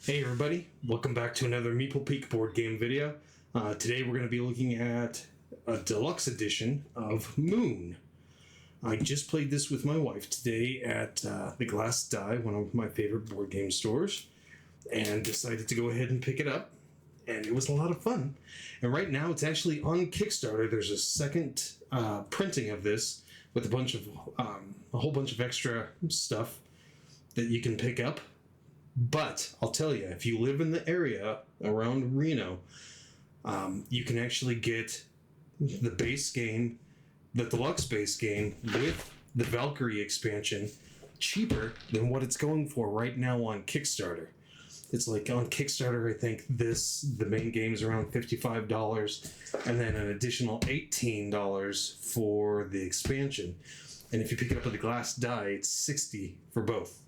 Hey everybody, welcome back to another Meeple Peak board game video. Today we're going to be looking at a deluxe edition of Moon. I just played this with my wife today at the Glass Die, one of my favorite board game stores, and decided to go ahead and pick it up, and it was a lot of fun. And right now it's actually on Kickstarter. There's a second printing of this with a whole bunch of extra stuff that you can pick up. But I'll tell you, if you live in the area around Reno, you can actually get the base game, the deluxe base game, with the Valkyrie expansion cheaper than what it's going for right now on Kickstarter. It's like on Kickstarter, I think the main game is around $55, and then an additional $18 for the expansion. And if you pick it up with the Glass Die, it's $60 for both.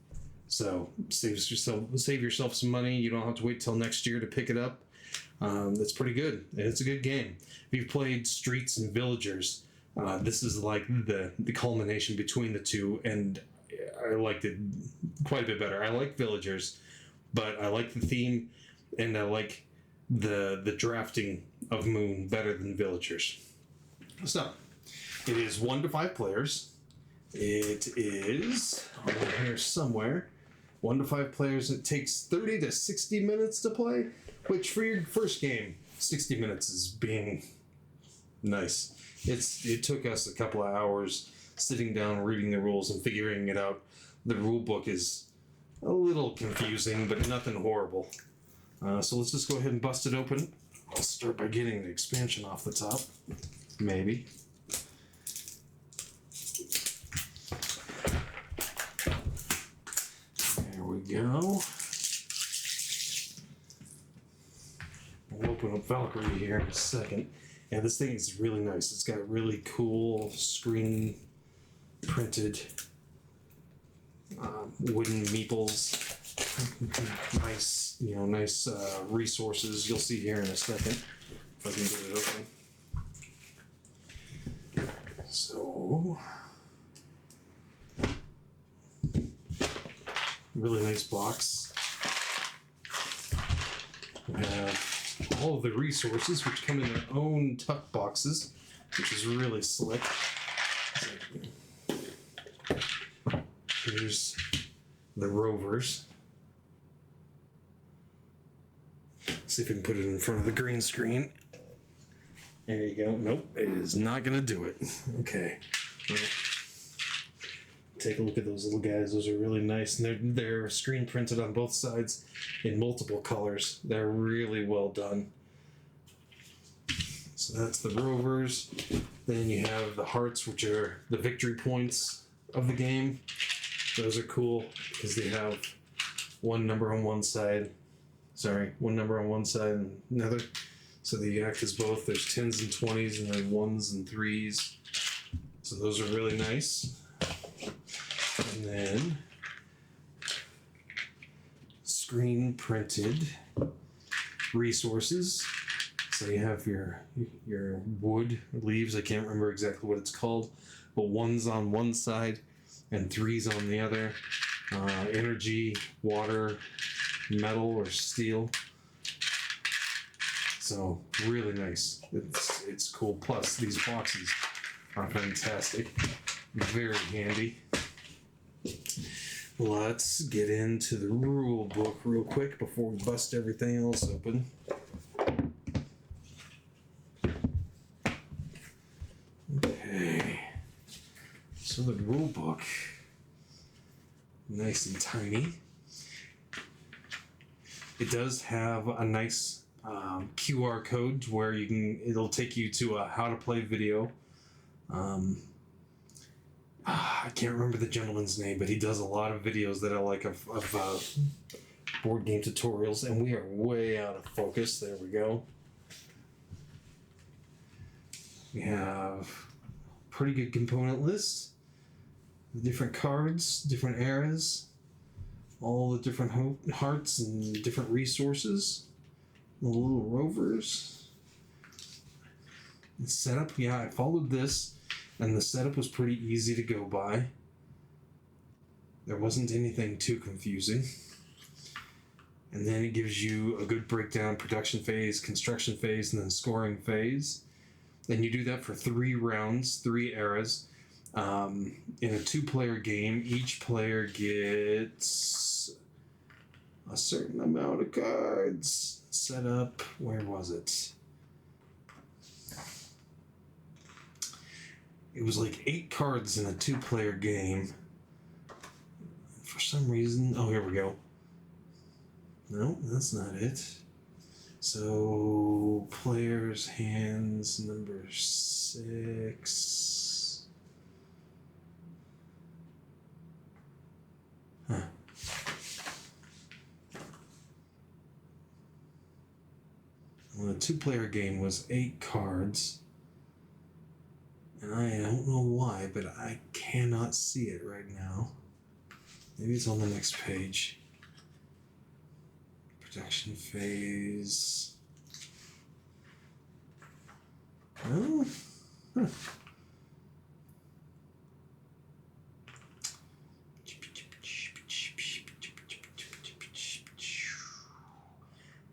So save yourself some money. You don't have to wait till next year to pick it up. That's pretty good, and it's a good game. If you've played Streets and Villagers, this is like the culmination between the two, and I liked it quite a bit better. I like Villagers, but I like the theme, and I like the drafting of Moon better than Villagers. So, it is 1 to 5 players. It is over here somewhere. 1 to 5 players. It takes 30 to 60 minutes to play, which for your first game, 60 minutes is being nice. It took us a couple of hours sitting down, reading the rules, and figuring it out. The rule book is a little confusing, but nothing horrible. So let's just go ahead and bust it open. I'll start by getting the expansion off the top. Maybe. Go. We'll open up Valkyrie here in a second. And this thing is really nice. It's got really cool screen printed wooden meeples. Nice resources. You'll see here in a second if I can get it open. So. Really nice box. We have all of the resources, which come in their own tuck boxes, which is really slick. Here's the rovers. See if I can put it in front of the green screen. There you go. Nope, it is not going to do it. Okay. Take a look at those little guys. Those are really nice, and they're screen printed on both sides in multiple colors. They're really well done. So that's the rovers. Then you have the hearts, which are the victory points of the game. Those are cool because they have one number on one side and another, so they act as both. There's 10s and 20s, and then 1s and 3s. So those are really nice. And then screen printed resources. So you have your wood leaves. I can't remember exactly what it's called, but 1's on one side and 3's on the other. Energy, water, metal, or steel. So really nice. It's cool. Plus these boxes are fantastic. Very handy. Let's get into the rule book real quick before we bust everything else open. Okay. So the rule book, nice and tiny. It does have a nice QR code where it'll take you to a how to play video. I can't remember the gentleman's name, but he does a lot of videos that I like of board game tutorials, and we are way out of focus. There we go. We have a pretty good component list. The different cards, different eras, all the different hearts and different resources. The little rovers. The setup, yeah, I followed this. And the setup was pretty easy to go by. There wasn't anything too confusing. And then it gives you a good breakdown: production phase, construction phase, and then scoring phase. And you do that for 3 rounds, 3 eras. In a 2-player game, each player gets a certain amount of cards set up. Where was it? It was like 8 cards in a 2-player game. For some reason, oh, here we go. No, that's not it. So, players' hands, number 6. Huh. Well, the 2-player game was 8 cards. And I don't know why, but I cannot see it right now. Maybe it's on the next page. Production phase. No? Huh.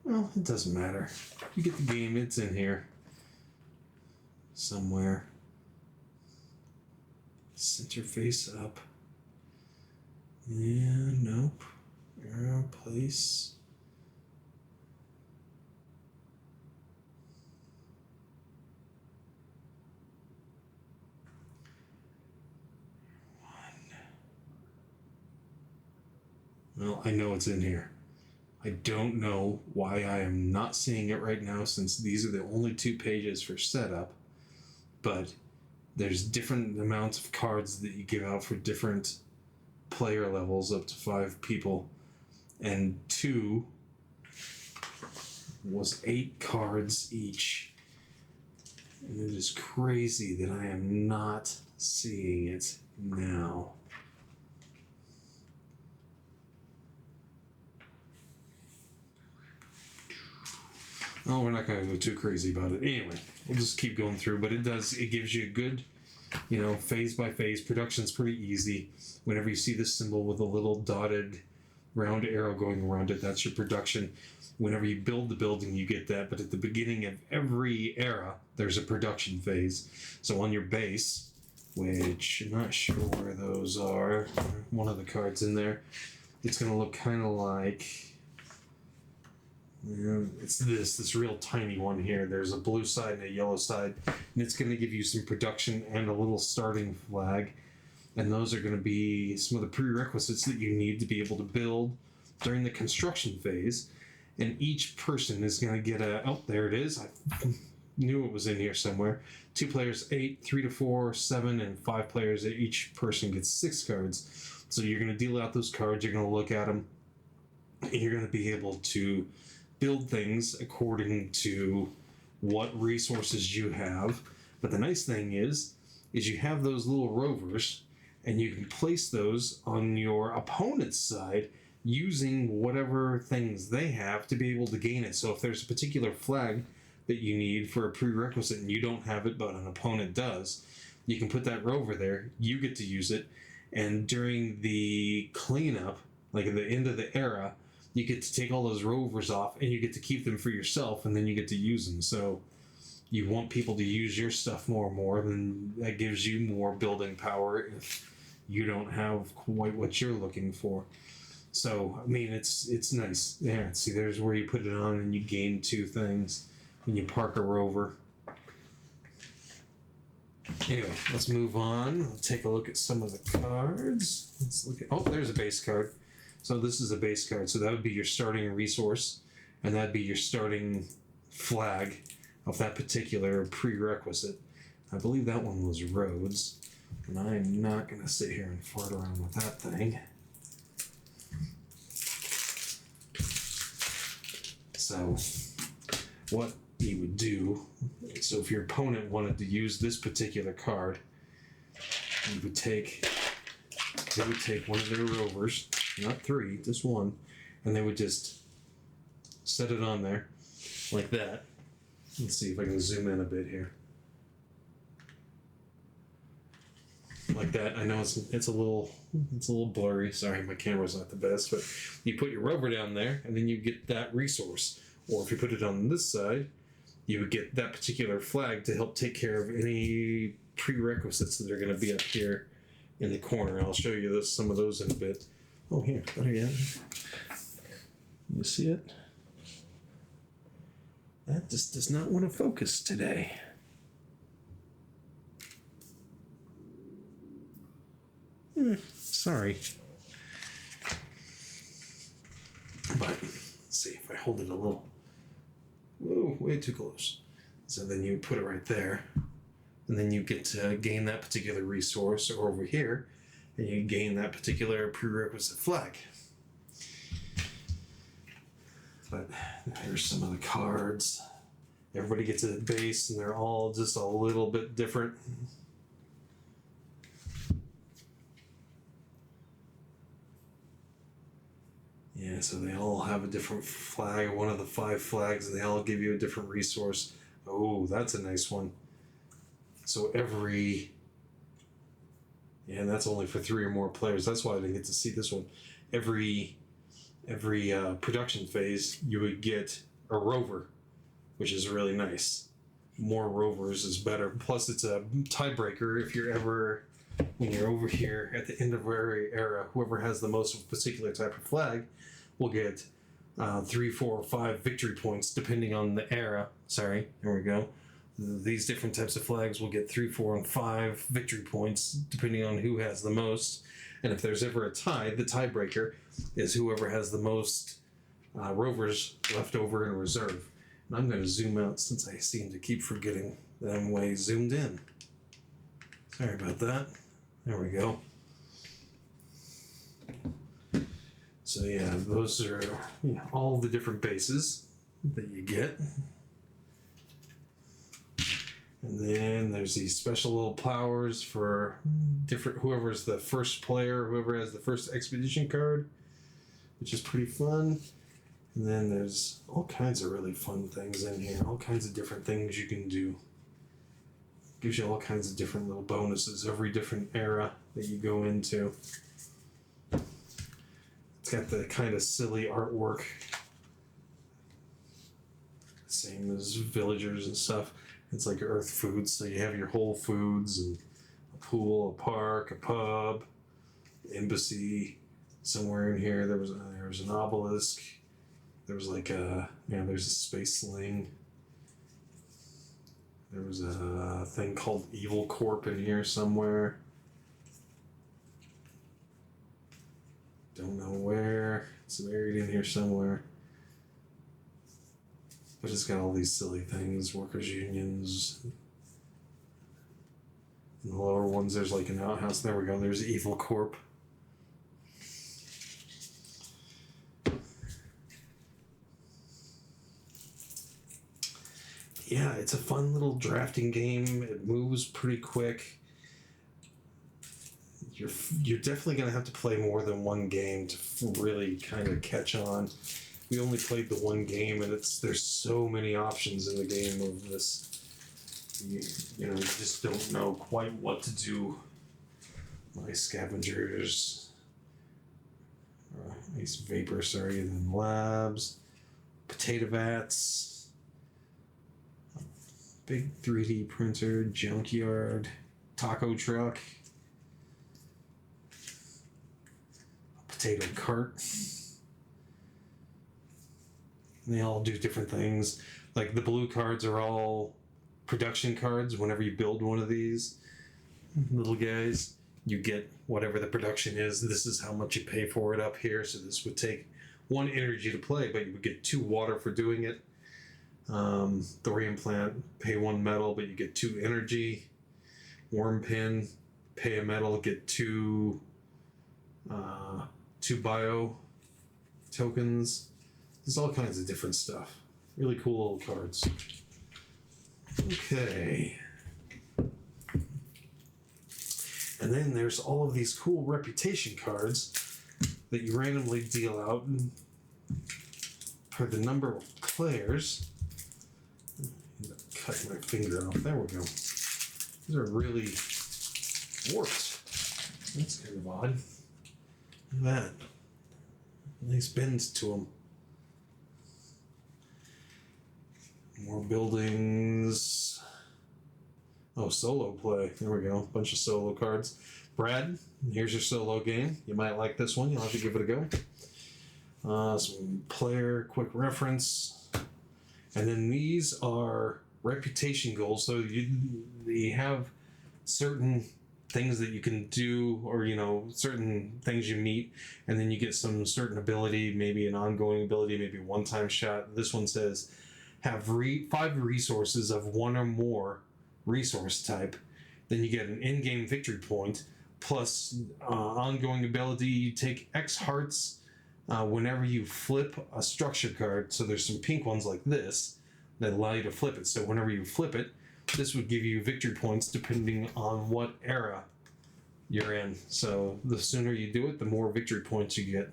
Well, it doesn't matter. You get the game, it's in here. Somewhere. Center face up. Yeah, nope. Arrow place. Well, I know it's in here. I don't know why I am not seeing it right now, since these are the only 2 pages for setup, but there's different amounts of cards that you give out for different player levels, up to 5 people, and 2 was 8 cards each. And it is crazy that I am not seeing it now. Oh, we're not going to go too crazy about it. Anyway, we'll just keep going through. But it gives you a good, phase by phase. Production's pretty easy. Whenever you see this symbol with a little dotted round arrow going around it, that's your production. Whenever you build the building, you get that. But at the beginning of every era, there's a production phase. So on your base, which I'm not sure where those are, one of the cards in there, it's going to look kind of like... it's this real tiny one here. There's a blue side and a yellow side, and it's going to give you some production and a little starting flag, and those are going to be some of the prerequisites that you need to be able to build during the construction phase. And each person is going to get there it is. I knew it was in here somewhere. 2 players 8, 3 to 4, 7, and 5 players. Each person gets 6 cards. So you're going to deal out those cards. You're going to look at them, and you're going to be able to build things according to what resources you have. But the nice thing is you have those little rovers, and you can place those on your opponent's side using whatever things they have to be able to gain it. So if there's a particular flag that you need for a prerequisite and you don't have it but an opponent does, you can put that rover there, you get to use it, and during the cleanup, like at the end of the era, you get to take all those rovers off and you get to keep them for yourself, and then you get to use them. So you want people to use your stuff more and more, then that gives you more building power if you don't have quite what you're looking for. So, I mean, it's nice. Yeah, see, there's where you put it on and you gain 2 things when you park a rover. Anyway, let's move on. Let's take a look at some of the cards. Let's look at, there's a base card. So this is a base card. So that would be your starting resource, and that'd be your starting flag of that particular prerequisite. I believe that one was roads, and I'm not going to sit here and fart around with that thing. So what you would do, so if your opponent wanted to use this particular card, they would take one of their rovers, not 3, just 1, and they would just set it on there like that. Let's see if I can zoom in a bit here. Like that. I know it's a little It's a little blurry. Sorry, my camera's not the best, but you put your rover down there, and then you get that resource. Or if you put it on this side, you would get that particular flag to help take care of any prerequisites that are going to be up here in the corner. I'll show you some of those in a bit. Oh, here, better yet. You see it? That just does not want to focus today. Sorry. But let's see if I hold it a little. Whoa, way too close. So then you put it right there. And then you get to gain that particular resource, or over here, and you gain that particular prerequisite flag. But here's some of the cards. Everybody gets a base, and they're all just a little bit different. Yeah, so they all have a different flag, one of the 5 flags, and they all give you a different resource. Oh, that's a nice one. So and that's only for 3 or more players. That's why I didn't get to see this one. Every production phase, you would get a rover, which is really nice. More rovers is better. Plus, it's a tiebreaker. If you're ever, when you're over here at the end of every era, whoever has the most of a particular type of flag will get 3, 4, or 5 victory points, depending on the era. Sorry, there we go. These different types of flags will get 3, 4, and 5 victory points, depending on who has the most. And if there's ever a tie, the tiebreaker is whoever has the most rovers left over in reserve. And I'm going to zoom out since I seem to keep forgetting that I'm way zoomed in. Sorry about that. There we go. So yeah, those are all the different bases that you get. And then there's these special little powers for different, whoever's the first player, whoever has the first expedition card, which is pretty fun. And then there's all kinds of really fun things in here, all kinds of different things you can do. Gives you all kinds of different little bonuses every different era that you go into. It's got the kind of silly artwork, same as villagers and stuff. It's like Earth Foods, so you have your Whole Foods and a pool, a park, a pub, embassy. Somewhere in here there was an obelisk. There was like there's a space sling. There was a thing called Evil Corp in here somewhere. Don't know where. It's buried in here somewhere. But it's got all these silly things, workers' unions. In the lower ones, there's like an outhouse. There we go. There's Evil Corp. Yeah, it's a fun little drafting game. It moves pretty quick. You're definitely going to have to play more than one game to really kind of catch on. We only played the one game, and there's so many options in the game of this. You just don't know quite what to do. My scavengers, these vapor, then labs, potato vats, big 3D printer, junkyard, taco truck, potato cart. And they all do different things. Like the blue cards are all production cards. Whenever you build one of these little guys, you get whatever the production is. This is how much you pay for it up here. So this would take 1 energy to play, but you would get 2 water for doing it. Thorium plant, pay 1 metal, but you get 2 energy. Worm pin, pay a metal, get 2 bio tokens. There's all kinds of different stuff. Really cool little cards. Okay. And then there's all of these cool reputation cards that you randomly deal out for the number of players. Cut my finger off. There we go. These are really warped. That's kind of odd. Look at that. Nice bends to them. More buildings. Oh, solo play. There we go. Bunch of solo cards. Brad, here's your solo game. You might like this one. You'll have to give it a go. Some player quick reference. And then these are reputation goals. So you have certain things that you can do, or certain things you meet, and then you get some certain ability, maybe an ongoing ability, maybe a one-time shot. This one says have 5 resources of one or more resource type. Then you get an in-game victory point plus ongoing ability. You take X hearts whenever you flip a structure card. So there's some pink ones like this that allow you to flip it. So whenever you flip it, this would give you victory points depending on what era you're in. So the sooner you do it, the more victory points you get.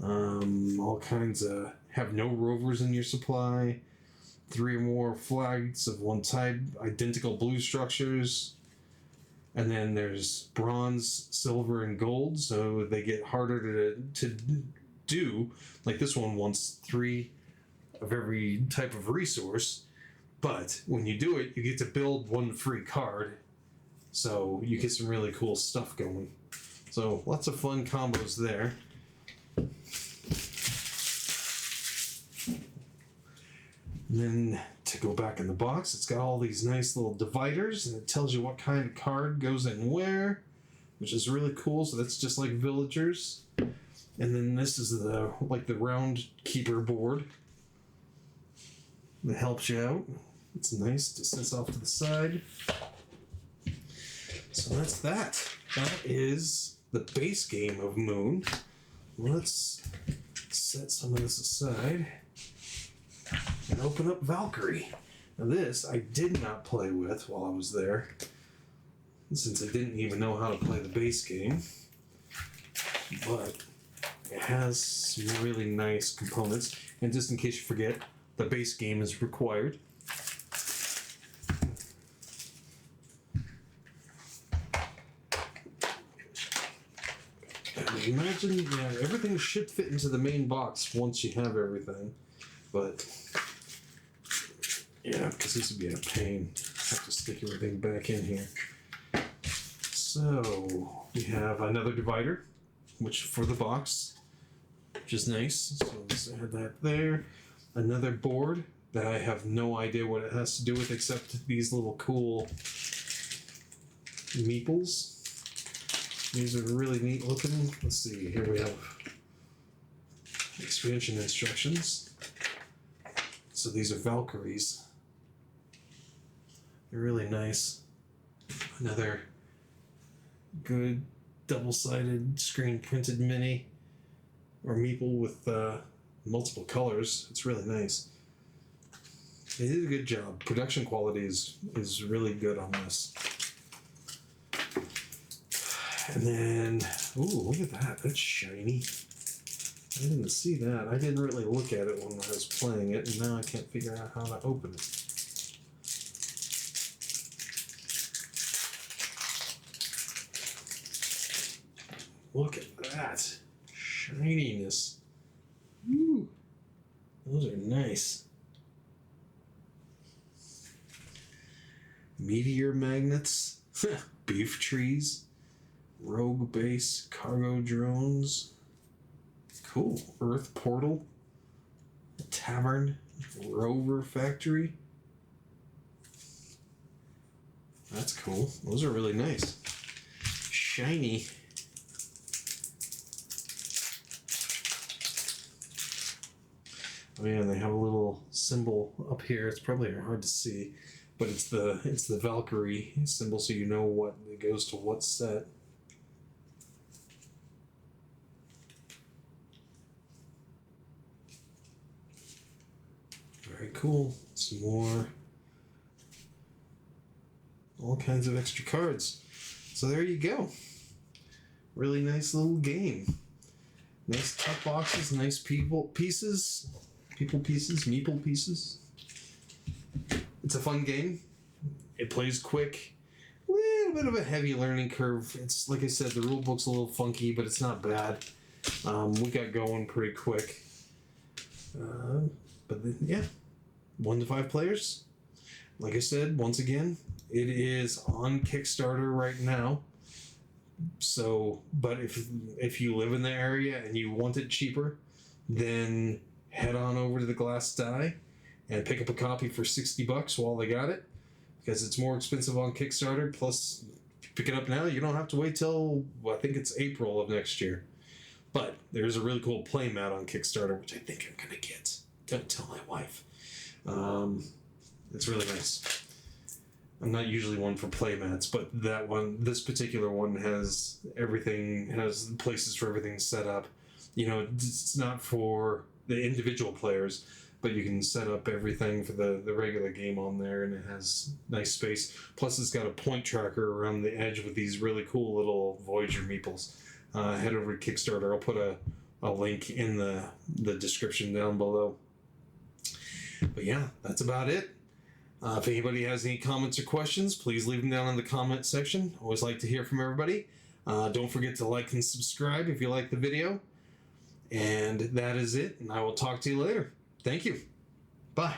All kinds of have no rovers in your supply. 3 or more flags of one type, identical blue structures. And then there's bronze, silver, and gold, so they get harder to do. Like this one wants 3 of every type of resource. But when you do it, you get to build 1 free card. So you get some really cool stuff going. So lots of fun combos there. And then to go back in the box, it's got all these nice little dividers, and it tells you what kind of card goes in where, which is really cool. So that's just like villagers. And then this is the round keeper board that helps you out. It's nice. Just sits off to the side. So that's that. That is the base game of Moon. Let's set some of this aside and open up Valkyrie. Now this I did not play with while I was there, since I didn't even know how to play the base game. But it has some really nice components. And just in case you forget, the base game is required. Imagine, everything should fit into the main box once you have everything. But, yeah, because this would be a pain. Have to stick everything back in here. So, we have another divider, which for the box, which is nice. So let's add that there. Another board that I have no idea what it has to do with, except these little cool meeples. These are really neat looking. Let's see, here we have expansion instructions. So these are Valkyries. They're really nice. Another good double-sided screen printed mini or meeple with multiple colors. It's really nice. They did a good job. Production quality is really good on this. And then, ooh, look at that. That's shiny. I didn't see that. I didn't really look at it when I was playing it, and now I can't figure out how to open it. Look at that. Shininess. Woo. Those are nice. Meteor magnets. Beef trees. Rogue base. Cargo drones. Cool. Earth portal. A tavern. Rover factory. That's cool. Those are really nice. Shiny. Oh yeah, and they have a little symbol up here. It's probably hard to see, but it's the Valkyrie symbol, so you know what it goes to what set. Very cool. Some more. All kinds of extra cards. So there you go. Really nice little game. Nice top boxes, nice meeple pieces. It's a fun game. It plays quick. little bit of a heavy learning curve. It's like I said, the rule book's a little funky, but it's not bad. We got going pretty quick. But then, yeah, 1 to 5 players. Like I said, once again, it is on Kickstarter right now. So, but if you live in the area and you want it cheaper, then head on over to the Glass Die and pick up a copy for $60 while they got it, because it's more expensive on Kickstarter. Plus, if you pick it up now, you don't have to wait till, well, I think it's April of next year. But there's a really cool playmat on Kickstarter, which I think I'm going to get. Don't tell my wife. It's really nice. I'm not usually one for playmats, but this particular one has everything, has places for everything set up. You know, it's not for the individual players, but you can set up everything for the regular game on there, and it has nice space. Plus, it's got a point tracker around the edge with these really cool little Voyager meeples. Head over to Kickstarter. I'll put a link in the description down below. But yeah, that's about it. If anybody has any comments or questions, please leave them down in the comment section. Always like to hear from everybody. Don't forget to like and subscribe if you like the video. And that is it, and I will talk to you later. Thank you. Bye.